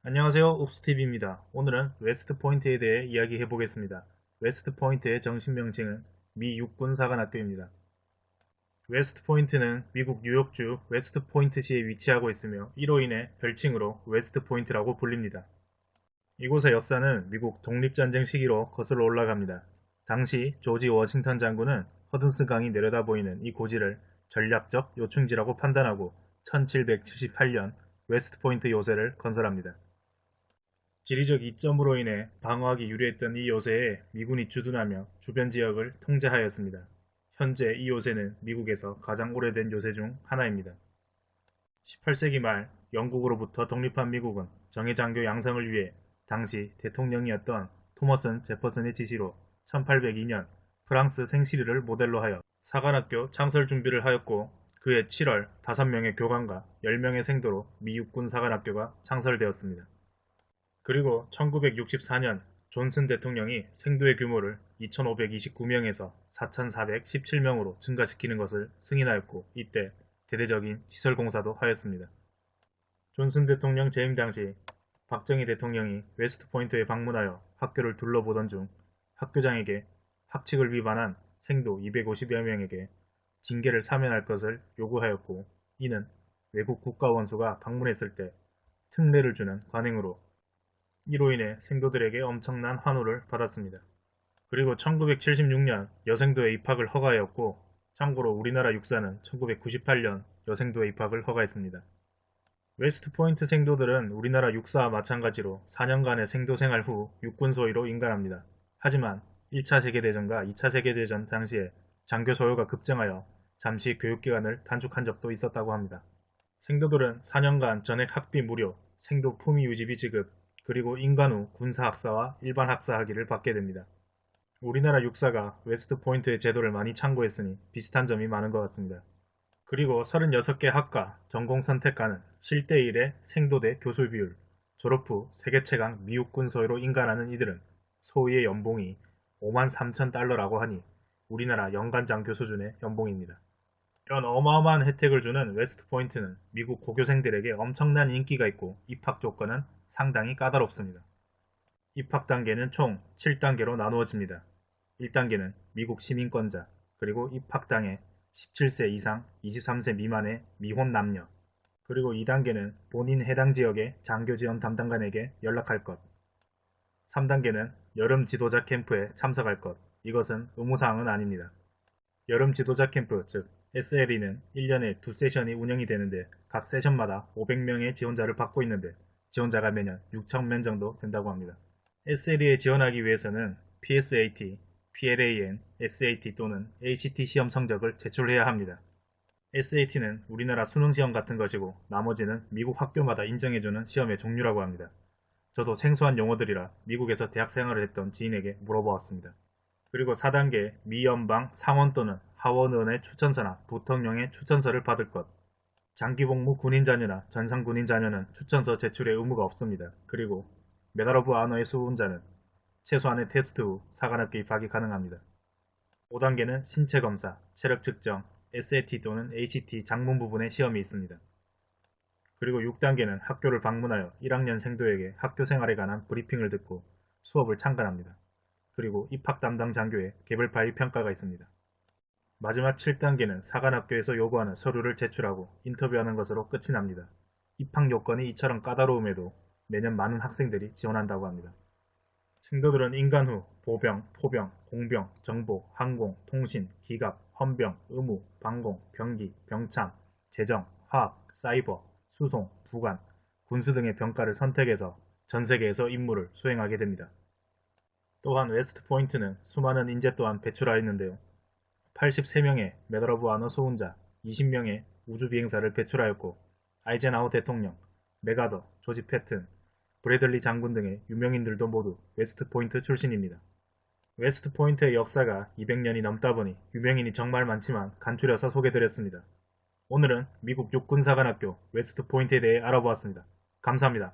안녕하세요. 옥스TV입니다. 오늘은 웨스트 포인트에 대해 이야기해 보겠습니다. 웨스트 포인트의 정식 명칭은 미 육군 사관학교입니다. 웨스트 포인트는 미국 뉴욕주 웨스트 포인트시에 위치하고 있으며 이로 인해 별칭으로 웨스트 포인트라고 불립니다. 이곳의 역사는 미국 독립전쟁 시기로 거슬러 올라갑니다. 당시 조지 워싱턴 장군은 허든슨 강이 내려다 보이는 이 고지를 전략적 요충지라고 판단하고 1778년 웨스트 포인트 요새를 건설합니다. 지리적 이점으로 인해 방어하기 유리했던 이 요새에 미군이 주둔하며 주변 지역을 통제하였습니다. 현재 이 요새는 미국에서 가장 오래된 요새 중 하나입니다. 18세기 말 영국으로부터 독립한 미국은 정예장교 양성을 위해 당시 대통령이었던 토머슨 제퍼슨의 지시로 1802년 프랑스 생시르를 모델로 하여 사관학교 창설 준비를 하였고 그해 7월 5명의 교관과 10명의 생도로 미 육군 사관학교가 창설되었습니다. 그리고 1964년 존슨 대통령이 생도의 규모를 2,529명에서 4,417명으로 증가시키는 것을 승인하였고 이때 대대적인 시설공사도 하였습니다. 존슨 대통령 재임 당시 박정희 대통령이 웨스트 포인트에 방문하여 학교를 둘러보던 중 학교장에게 학칙을 위반한 생도 250여 명에게 징계를 사면할 것을 요구하였고 이는 외국 국가원수가 방문했을 때 특례를 주는 관행으로 이로 인해 생도들에게 엄청난 환호를 받았습니다. 그리고 1976년 여생도의 입학을 허가하였고 참고로 우리나라 육사는 1998년 여생도의 입학을 허가했습니다. 웨스트 포인트 생도들은 우리나라 육사와 마찬가지로 4년간의 생도 생활 후 육군 소위로 인간합니다. 하지만 1차 세계대전과 2차 세계대전 당시에 장교 소요가 급증하여 잠시 교육기간을 단축한 적도 있었다고 합니다. 생도들은 4년간 전액 학비 무료, 생도 품위 유지비 지급, 그리고 인간 후 군사학사와 일반 학사 학위를 받게 됩니다. 우리나라 육사가 웨스트 포인트의 제도를 많이 참고했으니 비슷한 점이 많은 것 같습니다. 그리고 36개 학과, 전공 선택과는 7대1의 생도대 교수 비율, 졸업 후 세계 최강 미육군 소위로 인간하는 이들은 소위의 연봉이 53,000달러라고 하니 우리나라 연간 장교 수준의 연봉입니다. 이런 어마어마한 혜택을 주는 웨스트 포인트는 미국 고교생들에게 엄청난 인기가 있고 입학 조건은 상당히 까다롭습니다. 입학 단계는 총 7단계로 나누어집니다. 1단계는 미국 시민권자, 그리고 입학당해 17세 이상 23세 미만의 미혼 남녀, 그리고 2단계는 본인 해당 지역의 장교 지원 담당관에게 연락할 것, 3단계는 여름 지도자 캠프에 참석할 것, 이것은 의무사항은 아닙니다. 여름 지도자 캠프, 즉 SLE는 1년에 2세션이 운영이 되는데 각 세션마다 500명의 지원자를 받고 있는데 지원자가 매년 6,000명 정도 된다고 합니다. SLE에 지원하기 위해서는 PSAT, PLAN, SAT 또는 ACT 시험 성적을 제출해야 합니다. SAT는 우리나라 수능시험 같은 것이고 나머지는 미국 학교마다 인정해주는 시험의 종류라고 합니다. 저도 생소한 용어들이라 미국에서 대학 생활을 했던 지인에게 물어보았습니다. 그리고 4단계 미연방 상원 또는 하원의원의 추천서나 부통령의 추천서를 받을 것. 장기복무 군인 자녀나 전상 군인 자녀는 추천서 제출의 의무가 없습니다. 그리고 메달 오브 아너의 수훈자는 최소한의 테스트 후 사관학교 입학이 가능합니다. 5단계는 신체검사, 체력 측정, SAT 또는 ACT 장문 부분의 시험이 있습니다. 그리고 6단계는 학교를 방문하여 1학년 생도에게 학교 생활에 관한 브리핑을 듣고 수업을 참관합니다. 그리고 입학 담당 장교의 개별 파일 평가가 있습니다. 마지막 7단계는 사관학교에서 요구하는 서류를 제출하고 인터뷰하는 것으로 끝이 납니다. 입학 요건이 이처럼 까다로움에도 매년 많은 학생들이 지원한다고 합니다. 생도들은 인간 후 보병, 포병, 공병, 정보, 항공, 통신, 기갑, 헌병, 의무, 방공, 병기, 병참, 재정, 화학, 사이버, 수송, 부관, 군수 등의 병과를 선택해서 전 세계에서 임무를 수행하게 됩니다. 또한 웨스트 포인트는 수많은 인재 또한 배출하였는데요. 83명의 메달 오브 아너 소훈자, 20명의 우주비행사를 배출하였고 아이젠하워 대통령, 메가더, 조지 패튼, 브래들리 장군 등의 유명인들도 모두 웨스트 포인트 출신입니다. 웨스트 포인트의 역사가 200년이 넘다 보니 유명인이 정말 많지만 간추려서 소개드렸습니다. 오늘은 미국 육군사관학교 웨스트 포인트에 대해 알아보았습니다. 감사합니다.